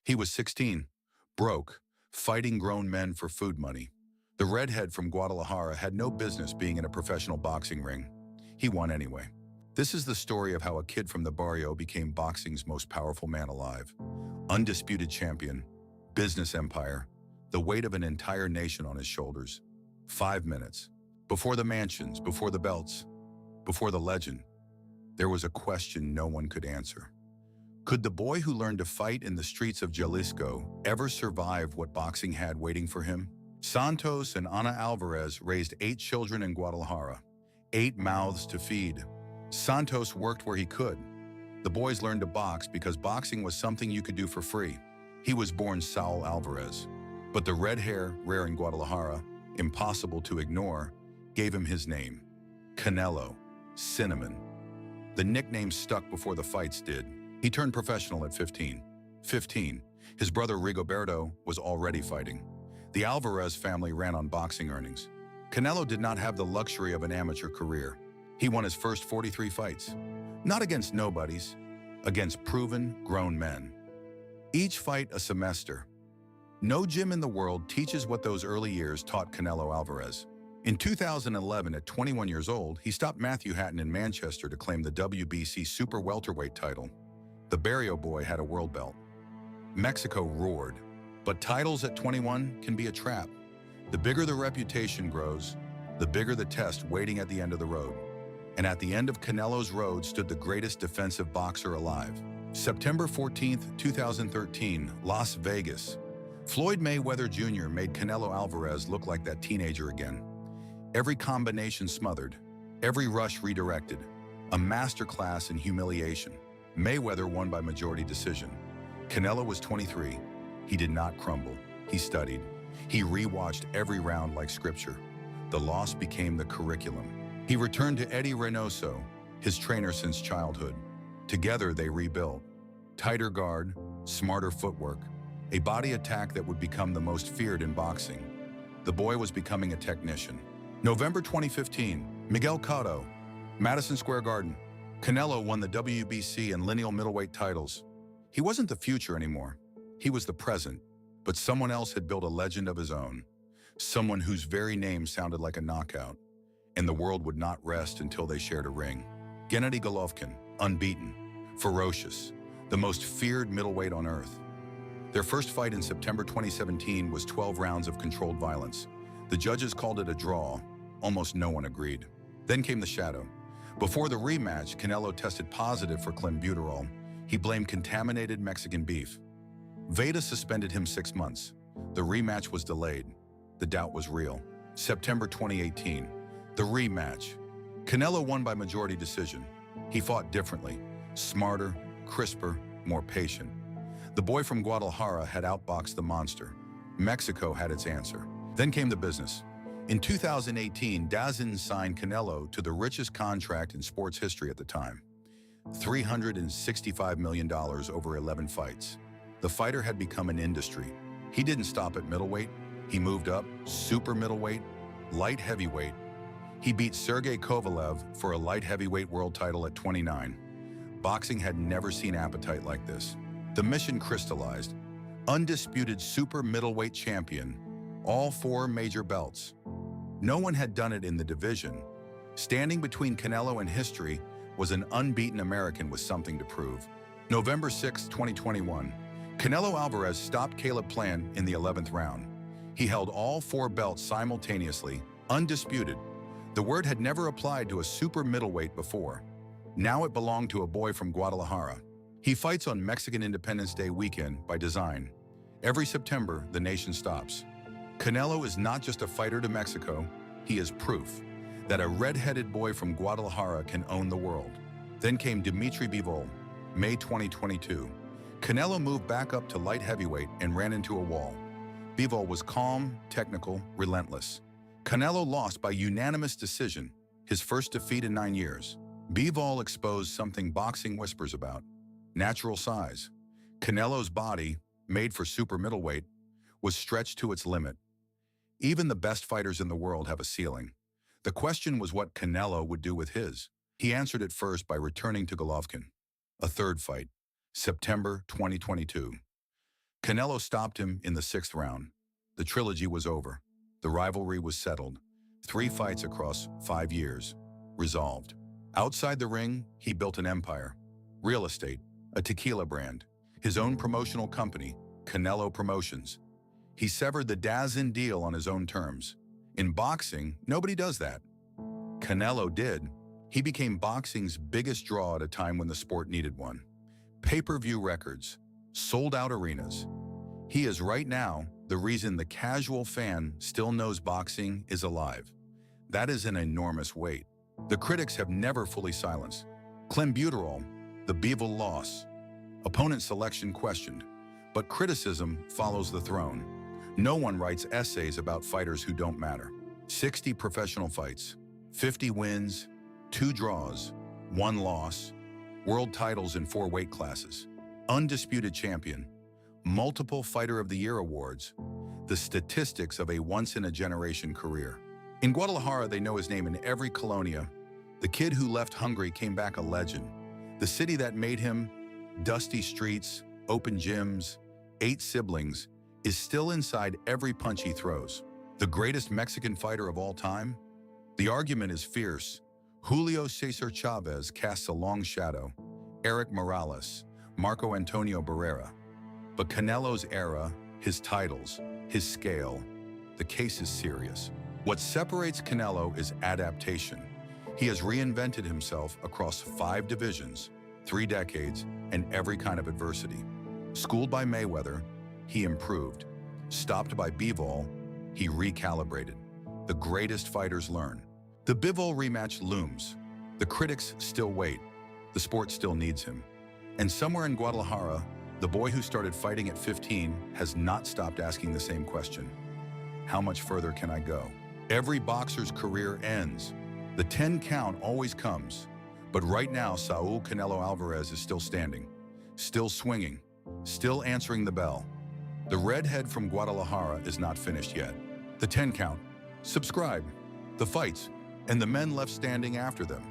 He was 16, broke, fighting grown men for food money. The redhead from Guadalajara had no business being in a professional boxing ring. He won anyway. This is the story of how a kid from the barrio became boxing's most powerful man alive. Undisputed champion, business empire, the weight of an entire nation on his shoulders. 5 minutes. Before the mansions, before the belts, before the legend, there was a question no one could answer. Could the boy who learned to fight in the streets of Jalisco ever survive what boxing had waiting for him? Santos and Ana Alvarez raised 8 children in Guadalajara, 8 mouths to feed. Santos worked where he could. The boys learned to box because boxing was something you could do for free. He was born Saúl Alvarez, but the red hair, rare in Guadalajara, impossible to ignore, gave him his name. Canelo, Cinnamon. The nickname stuck before the fights did. He turned professional at 15. His brother Rigoberto was already fighting. The Alvarez family ran on boxing earnings. Canelo did not have the luxury of an amateur career. He won his first 43 fights. Not against nobodies, against proven, grown men. Each fight a semester. No gym in the world teaches what those early years taught Canelo Alvarez. In 2011, at 21 years old, he stopped Matthew Hatton in Manchester to claim the WBC super welterweight title. The barrio boy had a world belt. Mexico roared, but titles at 21 can be a trap. The bigger the reputation grows, the bigger the test waiting at the end of the road. And at the end of Canelo's road stood the greatest defensive boxer alive. September 14th, 2013, Las Vegas. Floyd Mayweather Jr. made Canelo Alvarez look like that teenager again. Every combination smothered, every rush redirected, a masterclass in humiliation. Mayweather won by majority decision. Canelo was 23. He did not crumble. He studied. He rewatched every round like scripture. The loss became the curriculum. He returned to Eddie Reynoso, his trainer since childhood. Together they rebuilt. Tighter guard, smarter footwork, a body attack that would become the most feared in boxing. The boy was becoming a technician. November 2015, Miguel Cotto, Madison Square Garden. Canelo won the WBC and lineal middleweight titles. He wasn't the future anymore. He was the present, but someone else had built a legend of his own. Someone whose very name sounded like a knockout. And the world would not rest until they shared a ring. Gennady Golovkin, unbeaten, ferocious, the most feared middleweight on earth. Their first fight in September 2017 was 12 rounds of controlled violence. The judges called it a draw. Almost no one agreed. Then came the shadow. Before the rematch, Canelo tested positive for clenbuterol. He blamed contaminated Mexican beef. Veda suspended him 6 months. The rematch was delayed. The doubt was real. September 2018. The rematch. Canelo won by majority decision. He fought differently, smarter, crisper, more patient. The boy from Guadalajara had outboxed the monster. Mexico had its answer. Then came the business. In 2018, DAZN signed Canelo to the richest contract in sports history at the time. $365 million over 11 fights. The fighter had become an industry. He didn't stop at middleweight. He moved up, super middleweight, light heavyweight. He beat Sergey Kovalev for a light heavyweight world title at 29. Boxing had never seen appetite like this. The mission crystallized. Undisputed super middleweight champion, all 4 major belts. No one had done it in the division. Standing between Canelo and history was an unbeaten American with something to prove. November 6, 2021. Canelo Alvarez stopped Caleb Plant in the 11th round. He held all 4 belts simultaneously, undisputed. The word had never applied to a super middleweight before. Now it belonged to a boy from Guadalajara. He fights on Mexican Independence Day weekend by design. Every September, the nation stops. Canelo is not just a fighter to Mexico, he is proof that a red-headed boy from Guadalajara can own the world. Then came Dmitry Bivol, May 2022. Canelo moved back up to light heavyweight and ran into a wall. Bivol was calm, technical, relentless. Canelo lost by unanimous decision, his first defeat in 9 years. Bivol exposed something boxing whispers about: natural size. Canelo's body, made for super middleweight, was stretched to its limit. Even the best fighters in the world have a ceiling. The question was what Canelo would do with his. He answered it first by returning to Golovkin. A third fight, September 2022. Canelo stopped him in the 6th round. The trilogy was over. The rivalry was settled. 3 fights across 5 years. Resolved. Outside the ring, he built an empire. Real estate, a tequila brand, his own promotional company, Canelo Promotions. He severed the DAZN deal on his own terms. In boxing, nobody does that. Canelo did. He became boxing's biggest draw at a time when the sport needed one. Pay-per-view records, sold-out arenas. He is right now the reason the casual fan still knows boxing is alive. That is an enormous weight. The critics have never fully silenced. Clenbuterol, the Bivol loss. Opponent selection questioned. But criticism follows the throne. No one writes essays about fighters who don't matter. 60 professional fights, 50 wins, 2 draws, 1 loss, world titles in 4 weight classes, undisputed champion, multiple Fighter of the Year awards, the statistics of a once-in-a-generation career. In Guadalajara, they know his name in every colonia. The kid who left hungry came back a legend. The city that made him, dusty streets, open gyms, 8 siblings, is still inside every punch he throws. The greatest Mexican fighter of all time? The argument is fierce. Julio Cesar Chavez casts a long shadow. Eric Morales, Marco Antonio Barrera. But Canelo's era, his titles, his scale, the case is serious. What separates Canelo is adaptation. He has reinvented himself across 5 divisions, 3 decades, and every kind of adversity. Schooled by Mayweather, he improved. Stopped by Bivol, he recalibrated. The greatest fighters learn. The Bivol rematch looms. The critics still wait. The sport still needs him. And somewhere in Guadalajara, the boy who started fighting at 15 has not stopped asking the same question. How much further can I go? Every boxer's career ends. The 10 count always comes. But right now, Saúl Canelo Alvarez is still standing, still swinging, still answering the bell. The Redhead from Guadalajara is not finished yet. The 10 count, subscribe, the fights, and the men left standing after them.